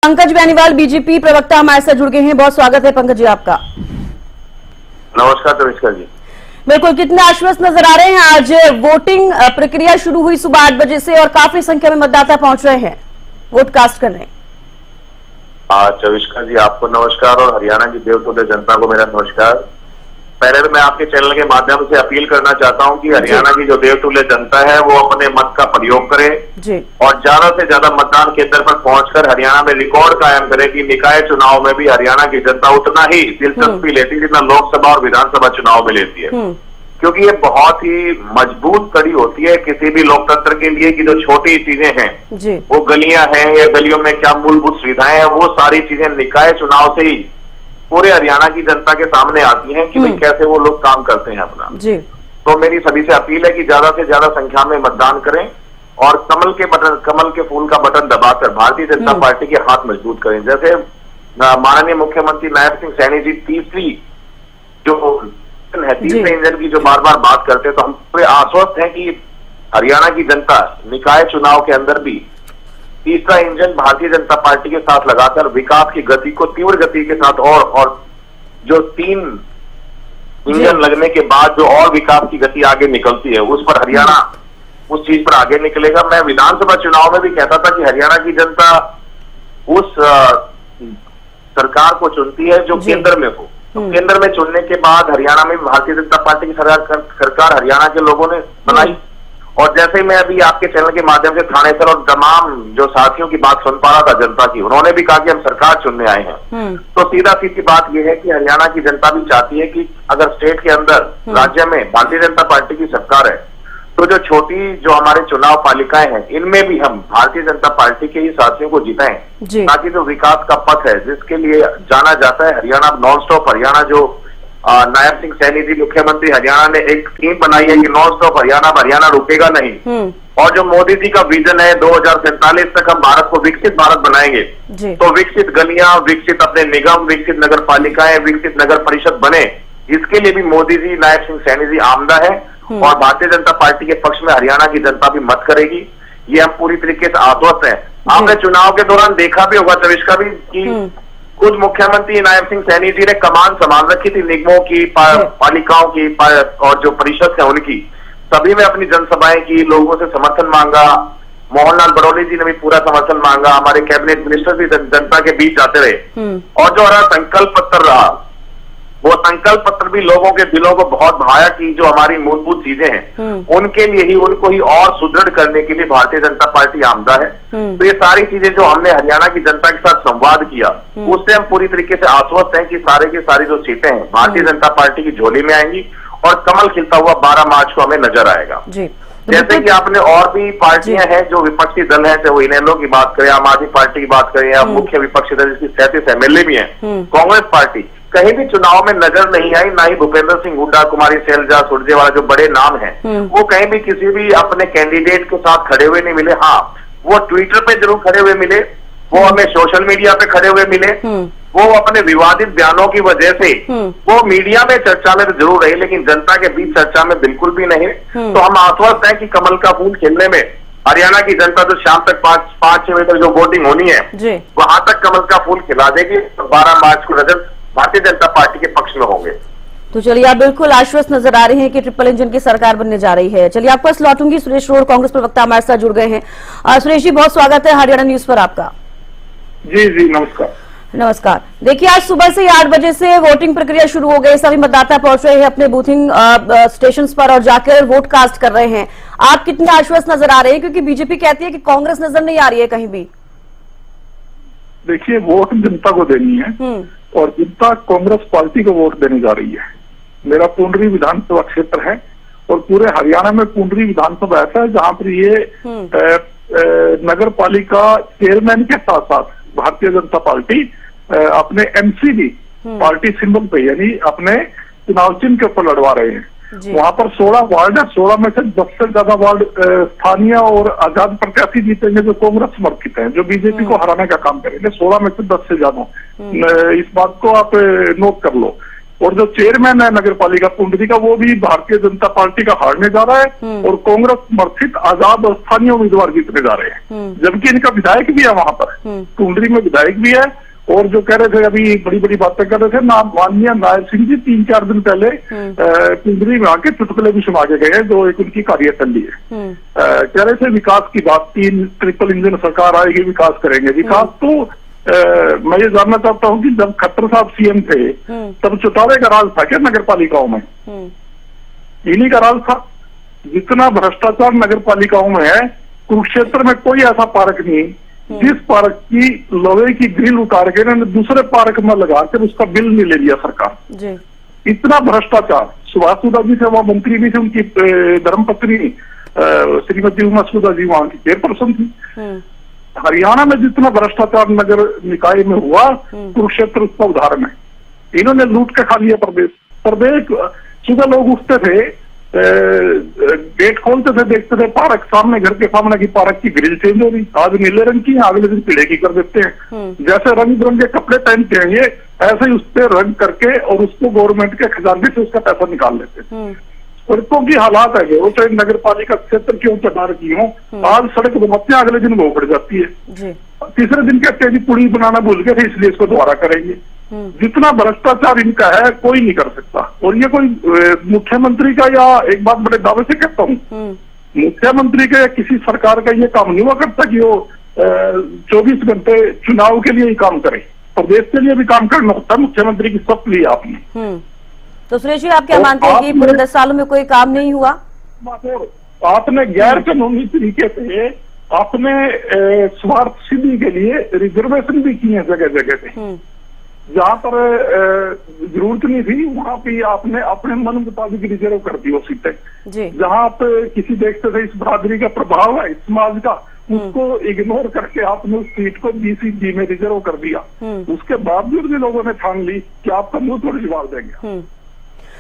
Pankaj Beniwal BJP प्रवक्ता हमारे साथ जुड़ गए हैं। बहुत स्वागत है पंकज जी आपका। नमस्कार तविष्का जी। बिल्कुल, कितने आश्वस्त नजर आ रहे हैं? आज वोटिंग प्रक्रिया शुरू हुई सुबह 8 बजे से और काफी संख्या में मतदाता पहुंच रहे हैं वोट कास्ट करने। चविष्का जी आपको नमस्कार और हरियाणा की देवतुल्य जनता को मेरा नमस्कार। पहले तो मैं आपके चैनल के माध्यम से अपील करना चाहता हूं कि हरियाणा की जो देवतुल्य जनता है वो अपने मत का प्रयोग करे और ज्यादा से ज्यादा मतदान केंद्र पर पहुंचकर हरियाणा में रिकॉर्ड कायम करे कि निकाय चुनाव में भी हरियाणा की जनता उतना ही दिलचस्पी लेती है जितना लोकसभा और विधानसभा चुनाव में लेती है, क्योंकि ये बहुत ही मजबूत कड़ी होती है किसी भी लोकतंत्र के लिए कि जो छोटी चीजें हैं वो गलियां हैं या गलियों में क्या मूलभूत सुविधाएं हैं, वो सारी चीजें निकाय चुनाव से ही पूरे हरियाणा की जनता के सामने आती हैं कि भाई कैसे वो लोग काम करते हैं अपना। तो मेरी सभी से अपील है कि ज्यादा से ज्यादा संख्या में मतदान करें और कमल के फूल का बटन दबाकर भारतीय जनता पार्टी के हाथ मजबूत करें। जैसे माननीय मुख्यमंत्री नायब सिंह सैनी जी तीसरे इंजन की जो बार बार बात करते हैं, तो हम पूरे आश्वस्त हैं कि हरियाणा की जनता निकाय चुनाव के अंदर भी तीसरा इंजन भारतीय जनता पार्टी के साथ लगाकर विकास की गति को तीव्र गति के साथ और जो 3 इंजन लगने के बाद जो और विकास की गति आगे निकलती है उस पर हरियाणा उस चीज पर आगे निकलेगा। मैं विधानसभा चुनाव में भी कहता था कि हरियाणा की जनता उस सरकार को चुनती है जो केंद्र में हो। तो केंद्र में चुनने के बाद हरियाणा में भारतीय जनता पार्टी की सरकार हरियाणा के लोगों ने बनाई। और जैसे मैं अभी आपके चैनल के माध्यम से थानेसर और तमाम जो साथियों की बात सुन पा रहा था जनता की, उन्होंने भी कहा कि हम सरकार चुनने आए हैं। तो सीधा सीधी बात यह है कि हरियाणा की जनता भी चाहती है कि अगर स्टेट के अंदर राज्य में भारतीय जनता पार्टी की सरकार है तो जो छोटी जो हमारे चुनाव पालिकाएं हैं इनमें भी हम भारतीय जनता पार्टी के ही साथियों को जिताएं, ताकि जो विकास का पथ है जिसके लिए जाना जाता है हरियाणा नॉन स्टॉप हरियाणा, जो नायब सिंह सैनी जी मुख्यमंत्री हरियाणा ने एक स्कीम बनाई है कि नॉन स्टॉप हरियाणा रुकेगा नहीं। और जो मोदी जी का विजन है 2047 तक हम भारत को विकसित भारत बनाएंगे, तो विकसित गलियां, विकसित अपने निगम, विकसित नगर पालिकाएं, विकसित नगर परिषद बने, इसके लिए भी मोदी जी नायब सिंह सैनी जी आमदा है और भारतीय जनता पार्टी के पक्ष में हरियाणा की जनता भी मत करेगी। ये हम पूरी तरीके से आश्वस्त हैं। आपने चुनाव के दौरान देखा भी होगा तविष्का भी कि खुद मुख्यमंत्री नायब सिंह सैनी जी ने कमान संभाल रखी थी निगमों की, पालिकाओं की और जो परिषद है उनकी, सभी में अपनी जनसभाएं की, लोगों से समर्थन मांगा। मोहनलाल बड़ौली जी ने भी पूरा समर्थन मांगा, हमारे कैबिनेट मिनिस्टर भी जनता के बीच जाते रहे। और जो हमारा संकल्प पत्र रहा वो संकल्प पत्र भी लोगों के दिलों को बहुत भाया कि जो हमारी मूलभूत चीजें हैं उनके लिए ही, उनको ही और सुदृढ़ करने के लिए भारतीय जनता पार्टी आमदा है। तो ये सारी चीजें जो हमने हरियाणा की जनता के साथ संवाद किया उससे हम पूरी तरीके से आश्वस्त हैं कि सारे की सारी जो सीटें हैं भारतीय जनता पार्टी की झोली में आएंगी और कमल खिलता हुआ 12 मार्च को हमें नजर आएगा। जैसे कि आपने और भी पार्टियां हैं जो विपक्षी दल हैं, चाहे वो इनेलो की बात करें, आम आदमी पार्टी की बात करें या मुख्य विपक्षी दल जिसकी 37 MLA भी हैं, कांग्रेस पार्टी कहीं भी चुनाव में नजर नहीं आई। ना ही भूपेंद्र सिंह हुड्डा, कुमारी सैलजा, सुरजेवाला जो बड़े नाम हैं वो कहीं भी किसी भी अपने कैंडिडेट के साथ खड़े हुए नहीं मिले। हाँ, वो ट्विटर पे जरूर खड़े हुए मिले, वो हमें सोशल मीडिया पे खड़े हुए मिले, वो अपने विवादित बयानों की वजह से वो मीडिया में चर्चा में तो जरूर रहे लेकिन जनता के बीच चर्चा में बिल्कुल भी नहीं। तो हम आश्वस्त हैं कि कमल का फूल खिलने में हरियाणा की जनता तो शाम तक 5-6 बजे तक जो वोटिंग होनी है वहां तक कमल का फूल खिला देगी। तो 12 मार्च को नजर भारतीय जनता पार्टी के पक्ष में होंगे। तो चलिए, आप बिल्कुल आश्वस्त नजर आ रहे हैं कि ट्रिपल इंजन की सरकार बनने जा रही है। चलिए, आपको लौटूंगी। सुरेश रोड कांग्रेस प्रवक्ता हमारे साथ जुड़ गए हैं। सुरेश जी, बहुत स्वागत है हरियाणा न्यूज पर आपका। जी नमस्कार। नमस्कार। देखिए, आज सुबह से 8 बजे से वोटिंग प्रक्रिया शुरू हो गई। सभी मतदाता पहुंच रहे हैं अपने बूथिंग स्टेशन पर और जाकर वोट कास्ट कर रहे हैं। आप कितने आश्वस्त नजर आ रहे हैं, क्योंकि बीजेपी कहती है कि कांग्रेस नजर नहीं आ रही है कहीं भी? देखिए, वोट जनता को देनी है और जनता कांग्रेस पार्टी को वोट देने जा रही है। मेरा पुंडरी विधानसभा क्षेत्र है और पूरे हरियाणा में पुंडरी विधानसभा ऐसा है जहां पर ये नगर पालिका चेयरमैन के साथ साथ भारतीय जनता पार्टी अपने MCD पार्टी सिंबल पे यानी अपने चुनाव चिन्ह के ऊपर लड़वा रहे हैं। वहां पर 16 वार्ड है, 16 में से 10 से ज्यादा वार्ड स्थानीय और आजाद प्रत्याशी जीतेंगे जो कांग्रेस समर्थित हैं, जो बीजेपी को हराने का काम करेंगे। 16 में से 10 से ज्यादा। इस बात को आप नोट कर लो और जो चेयरमैन है नगर पालिका पुंडरी का, वो भी भारतीय जनता पार्टी का हारने जा रहा है और कांग्रेस समर्थित आजाद और स्थानीय उम्मीदवार जीतने जा रहे हैं। जबकि इनका विधायक भी है वहां पर, पुंडरी में विधायक भी है। और जो कह रहे थे अभी बड़ी बड़ी बातें कर रहे थे ना, माननीय नायब सिंह जी 3-4 दिन पहले पुंडरी में आके चुटकुले भी सुना के गए, जो एक उनकी कार्यशैली है। कह रहे थे विकास की बात, 3 ट्रिपल इंजन सरकार आएगी, विकास करेंगे। विकास तो मैं ये जानना चाहता हूँ कि जब खट्टर साहब सीएम थे तब चौटाले का राज था क्या नगर पालिकाओं में? इन्हीं का राज था। जितना भ्रष्टाचार नगर पालिकाओं में है, कुरुक्षेत्र में कोई ऐसा पार्क नहीं जिस पार्क की लोहे की ग्रिल उतार के इन्होंने दूसरे पार्क में लगाकर उसका बिल नहीं ले लिया सरकार जी। इतना भ्रष्टाचार। सुभाष सुधा जी थे वहां मंत्री भी थे, उनकी धर्मपत्नी श्रीमती उमा सुधा जी वहां की चेयरपर्सन थी। हरियाणा में जितना भ्रष्टाचार नगर निकाय में हुआ, कुरुक्षेत्र उसका उदाहरण है। इन्होंने लूट के खा लिया प्रदेश। सुबह लोग उठते थे, गेट खोलते थे, देखते थे पार्क सामने, घर के सामने की पार्क की ग्रिल चेंज हो रही, आज नीले रंग की, अगले दिन पीले की कर देते हैं। जैसे रंग बिरंगे कपड़े पहनते हैं ये, ऐसे ही उस पर रंग करके और उसको गवर्नमेंट के खजाने से उसका पैसा निकाल लेते हैं। सड़कों की हालात है वो, चाहे नगर पालिका क्षेत्र क्यों चटार की हो, आज सड़क बनाते हैं, अगले दिन वो उखड़ जाती है। तीसरे दिन कहते हैं जी पुड़ी बनाना भूल गए थे इसलिए इसको दोबारा करेंगे। जितना भ्रष्टाचार इनका है कोई नहीं कर सकता। और ये कोई मुख्यमंत्री का, या एक बात बड़े दावे से कहता हूँ, मुख्यमंत्री का या किसी सरकार का ये काम नहीं हुआ करता कि वो 24 घंटे चुनाव के लिए ही काम करे। प्रदेश के लिए भी काम करना होता है। मुख्यमंत्री की शपथ ली आपने, तो सुरेश जी आप क्या मानते हैं कि पूरे 10 सालों में कोई काम नहीं हुआ? आपने गैर कानूनी तरीके से आपने स्वार्थ सिद्धि के लिए रिजर्वेशन भी किए जगह जगह पे। जहाँ पर जरूरत नहीं थी वहां पे आपने अपने मन मुताबिक रिजर्व कर दी वो सीटें। जहाँ पे किसी देखते थे इस बरादरी का प्रभाव है इस समाज का, उसको इग्नोर करके आपने उस सीट को BCG में रिजर्व कर दिया। उसके बावजूद भी लोगों ने ठान ली कि आपका मुंह थोड़ी जवाब देंगे।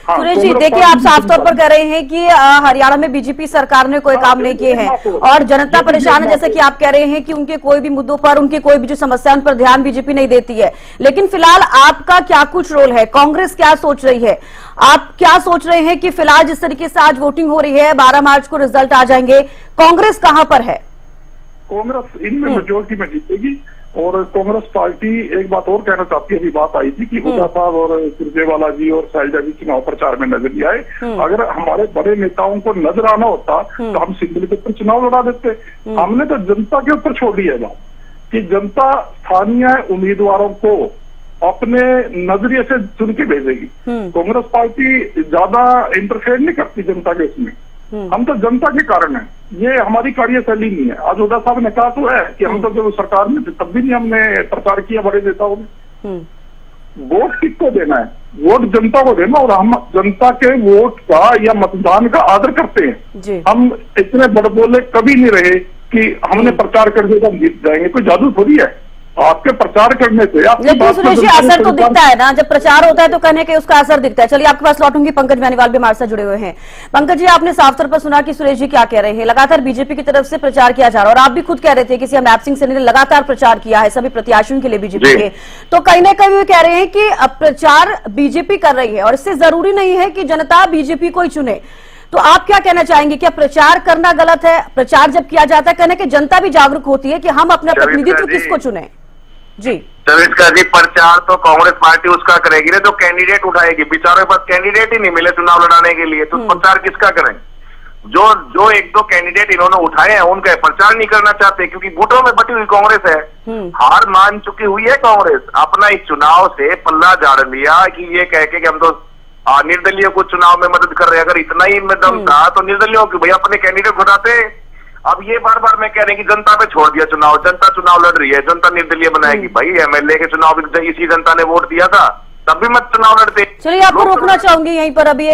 सुरेश जी देखिए, आप साफ तौर पर कह रहे हैं कि हरियाणा में बीजेपी सरकार ने कोई काम नहीं किए हैं और जनता परेशान है, जैसे कि आप कह रहे हैं कि उनके कोई भी मुद्दों पर, उनकी कोई भी जो समस्या उन पर ध्यान बीजेपी नहीं देती है। लेकिन फिलहाल आपका क्या कुछ रोल है? कांग्रेस क्या सोच रही है? आप क्या सोच रहे हैं कि फिलहाल जिस तरीके से आज वोटिंग हो रही है, 12 मार्च को रिजल्ट आ जाएंगे, कांग्रेस कहां पर है? कांग्रेस इनमें मेजोरिटी में जीतेगी। और कांग्रेस पार्टी एक बात और कहना चाहती है, अभी बात आई थी कि हुड्डा साहब और सुरजेवाला जी और शैलजा जी चुनाव प्रचार में नजर नहीं आए। अगर हमारे बड़े नेताओं को नजर आना होता तो हम सिंगल के ऊपर चुनाव लड़ा देते। हमने तो जनता के ऊपर छोड़ दिया बात कि जनता स्थानीय उम्मीदवारों को अपने नजरिए से चुन के भेजेगी। कांग्रेस पार्टी ज्यादा इंटरफेयर नहीं करती जनता के उसमें। हम तो जनता के कारण है, ये हमारी कार्यशैली नहीं है। आज हुड्डा साहब ने कहा तो है कि हम तो जब सरकार में थे तब भी नहीं हमने प्रचार किया बड़े नेताओं ने। वोट किसको देना है? वोट जनता को देना। और हम जनता के वोट का या मतदान का आदर करते हैं। हम इतने बड़बोले कभी नहीं रहे कि हमने प्रचार कर दिया तो हम जीत जाएंगे। कोई जादू थोड़ी है आपके प्रचार करने से। लेकिन सुरेश जी असर तो दिखता है ना, जब प्रचार होता है तो कहने के उसका असर दिखता है। चलिए आपके पास लौटूंगी, पंकज बेनीवाल भी हमारे साथ जुड़े हुए हैं। पंकज जी, आपने साफ तौर पर सुना कि सुरेश जी क्या कह रहे हैं। लगातार बीजेपी की तरफ से प्रचार किया जा रहा है और आप भी खुद कह रहे थे कि सीएम मैप सिंह सैनी ने लगातार प्रचार किया है सभी प्रत्याशियों के लिए बीजेपी के। तो कहीं ना कहीं कह रहे हैं कि अब प्रचार बीजेपी कर रही है और इससे जरूरी नहीं है कि जनता बीजेपी को ही चुने। तो आप क्या कहना चाहेंगे? क्या प्रचार करना गलत है? प्रचार जब किया जाता है, कहने की जनता भी जागरूक होती है कि हम अपना प्रतिनिधित्व किसको चुने। जी चविष्का जी, प्रचार तो कांग्रेस पार्टी उसका करेगी ना जो कैंडिडेट उठाएगी। बेचारों के पास कैंडिडेट ही नहीं मिले चुनाव लड़ाने के लिए, तो प्रचार किसका करेंगे? जो एक दो कैंडिडेट इन्होंने उठाए हैं उनका प्रचार नहीं करना चाहते क्योंकि वोटों में बटी हुई कांग्रेस है। हार मान चुकी हुई है कांग्रेस। अपना इस चुनाव से पल्ला झाड़ लिया कि ये कह के कि हम तो निर्दलीय को चुनाव में मदद कर रहे हैं। अगर इतना ही में दम था तो निर्दलीयों की भैया अपने कैंडिडेट घटाते। अब ये बार बार मैं कह रहे हैं कि जनता पे छोड़ दिया चुनाव। जनता चुनाव लड़ रही है, जनता निर्दलीय बनाएगी। भाई एमएलए के चुनाव इसी जनता ने वोट दिया था, तब भी मत चुनाव लड़ते। चलिए आपको रोकना चाहूंगी यहीं पर। अभी